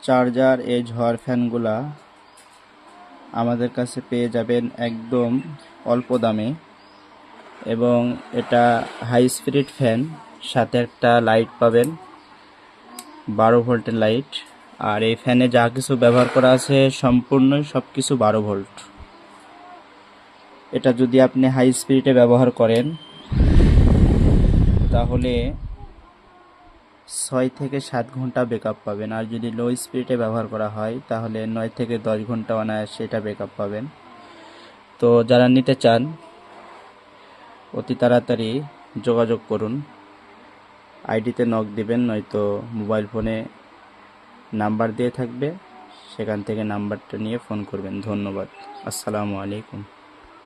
Charger এই ঝড় ফ্যানগুলা আমাদের কাছে পেয়ে যাবেন একদম অল্প দামে। এবং এটা হাই স্পিড ফ্যান, সাথে একটা লাইট পাবেন, 12 ভোল্টের লাইট। আর এই ফ্যানে যা কিছু ব্যবহার করা আছে সম্পূর্ণই সব কিছু 12 ভোল্ট। এটা যদি আপনি হাই স্পিডে ব্যবহার করেন তাহলে 6 থেকে 7 ঘন্টা ব্যাকআপ পাবেন। আর যদি লো স্পিডে ব্যবহার করা হয় তাহলে 9 থেকে 10 ঘন্টা অনায়াসে এটা ব্যাকআপ পাবেন। তো যারা নিতে চান অতি তাড়াতাড়ি যোগাযোগ করুন। আইডিতে নক দিবেন, নয়তো মোবাইল ফোনে নাম্বার দিয়ে থাকবে, সেখান থেকে নাম্বারটা নিয়ে ফোন করবেন। ধন্যবাদ। আসসালামু আলাইকুম।